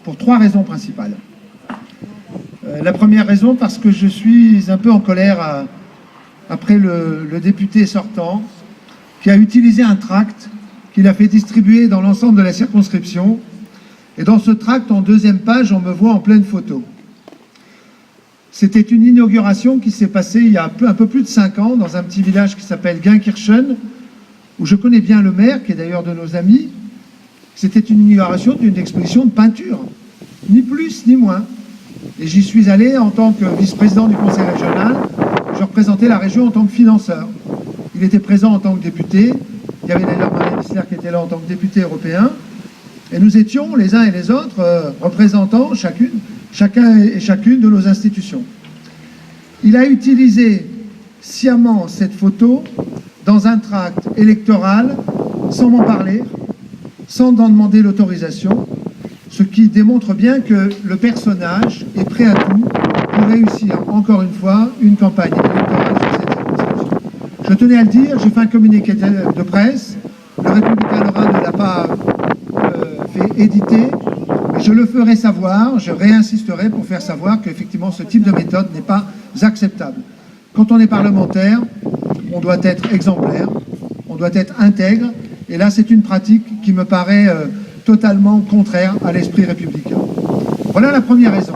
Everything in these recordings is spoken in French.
pour trois raisons principales. La première raison, parce que je suis un peu en colère après le député sortant qui a utilisé un tract qu'il a fait distribuer dans l'ensemble de la circonscription. Et dans ce tract, en deuxième page, on me voit en pleine photo. C'était une inauguration qui s'est passée il y a un peu plus de 5 ans dans un petit village qui s'appelle Guinkirchen, où je connais bien le maire, qui est d'ailleurs de nos amis. C'était une inauguration d'une exposition de peinture, ni plus ni moins. Et j'y suis allé en tant que vice-président du conseil régional. Je représentais la région en tant que financeur. Il était présent en tant que député. Il y avait d'ailleurs Marianne Missler qui était là en tant que député européen. Et nous étions, les uns et les autres, représentants chacun et chacune de nos institutions. Il a utilisé sciemment cette photo dans un tract électoral, sans m'en parler, sans en demander l'autorisation, ce qui démontre bien que le personnage est prêt à tout pour réussir, encore une fois, une campagne électorale sur cette circonscription. Je tenais à le dire, j'ai fait un communiqué de presse, le Républicain Lorrain ne l'a pas fait éditer, mais je le ferai savoir, je réinsisterai pour faire savoir qu'effectivement ce type de méthode n'est pas acceptable. Quand on est parlementaire, on doit être exemplaire, on doit être intègre, et là c'est une pratique qui me paraît totalement contraire à l'esprit républicain. Voilà la première raison.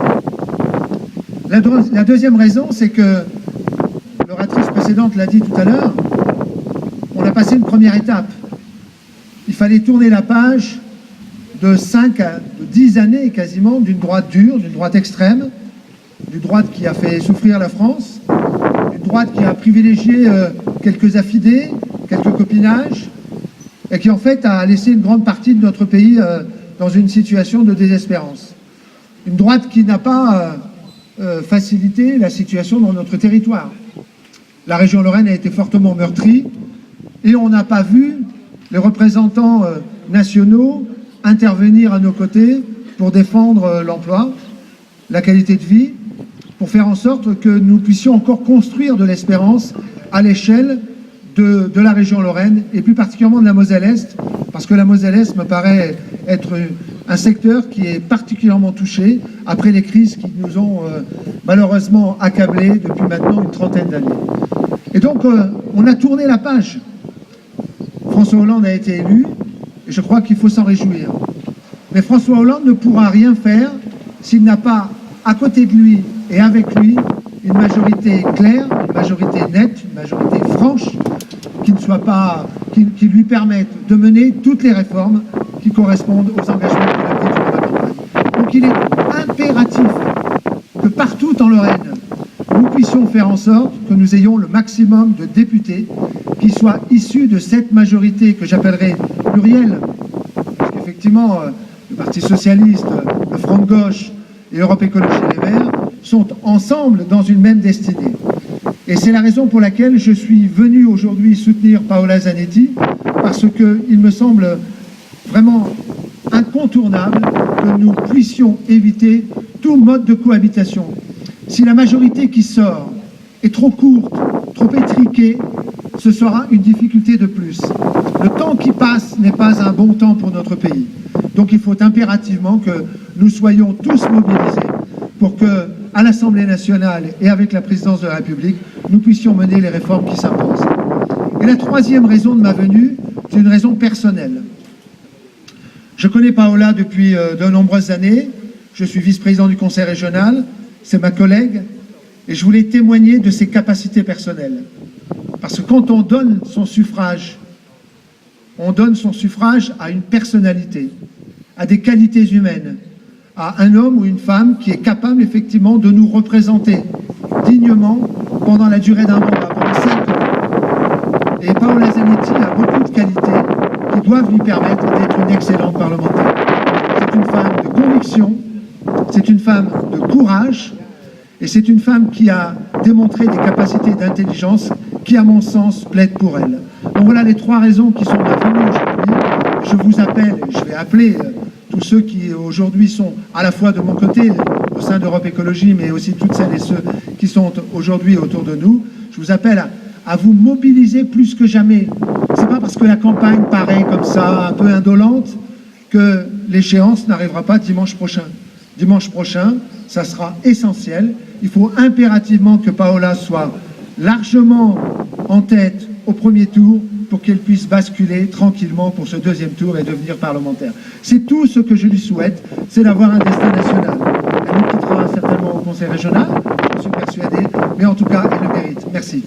La deuxième raison, c'est que l'oratrice précédente l'a dit tout à l'heure, on a passé une première étape. Il fallait tourner la page de 5 à 10 années quasiment d'une droite dure, d'une droite extrême, d'une droite qui a fait souffrir la France, d'une droite qui a privilégié quelques affidés, quelques copinages, et qui en fait a laissé une grande partie de notre pays dans une situation de désespérance. Une droite qui n'a pas facilité la situation dans notre territoire. La région Lorraine a été fortement meurtrie et on n'a pas vu les représentants nationaux intervenir à nos côtés pour défendre l'emploi, la qualité de vie, pour faire en sorte que nous puissions encore construire de l'espérance à l'échelle de la région Lorraine et plus particulièrement de la Moselle-Est, parce que la Moselle-Est me paraît être un secteur qui est particulièrement touché après les crises qui nous ont malheureusement accablés depuis maintenant une trentaine d'années. Et donc on a tourné la page. François Hollande a été élu, et je crois qu'il faut s'en réjouir. Mais François Hollande ne pourra rien faire s'il n'a pas à côté de lui et avec lui une majorité claire, une majorité nette, une majorité franche, qui lui permette de mener toutes les réformes qui correspondent aux engagements qu'il a pris durant la campagne. Donc il est impératif que partout en Lorraine, nous puissions faire en sorte que nous ayons le maximum de députés qui soient issus de cette majorité que j'appellerai plurielle, parce qu'effectivement, le Parti Socialiste, le Front de Gauche et Europe Écologie Les Verts sont ensemble dans une même destinée. Et c'est la raison pour laquelle je suis venu aujourd'hui soutenir Paola Zanetti, parce qu'il me semble vraiment incontournable que nous puissions éviter tout mode de cohabitation. Si la majorité qui sort est trop courte, trop étriquée, ce sera une difficulté de plus. Le temps qui passe n'est pas un bon temps pour notre pays. Donc il faut impérativement que nous soyons tous mobilisés pour que, à l'Assemblée nationale et avec la présidence de la République, nous puissions mener les réformes qui s'imposent. Et la troisième raison de ma venue, c'est une raison personnelle. Je connais Paola depuis de nombreuses années. Je suis vice-président du conseil régional. C'est ma collègue. Et je voulais témoigner de ses capacités personnelles. Parce que quand on donne son suffrage à une personnalité, à des qualités humaines, à un homme ou une femme qui est capable effectivement de nous représenter dignement pendant la durée d'un mandat, pendant 5 ans. Et Paola Zanetti a beaucoup de qualités qui doivent lui permettre d'être une excellente parlementaire. C'est une femme de conviction, c'est une femme de courage, et c'est une femme qui a démontré des capacités d'intelligence qui, à mon sens, plaident pour elle. Donc voilà les 3 raisons qui sont ma venue aujourd'hui. Je vous appelle, je vais appeler tous ceux qui aujourd'hui sont à la fois de mon côté au sein d'Europe Écologie, mais aussi toutes celles et ceux qui sont aujourd'hui autour de nous. Je vous appelle à vous mobiliser plus que jamais. C'est pas parce que la campagne paraît comme ça, un peu indolente, que l'échéance n'arrivera pas dimanche prochain. Dimanche prochain, ça sera essentiel. Il faut impérativement que Paola soit largement en tête au premier tour pour qu'elle puisse basculer tranquillement pour ce deuxième tour et devenir parlementaire. C'est tout ce que je lui souhaite, c'est d'avoir un destin national. Elle nous quittera certainement au Conseil régional, je suis persuadé, mais en tout cas, elle le mérite. Merci.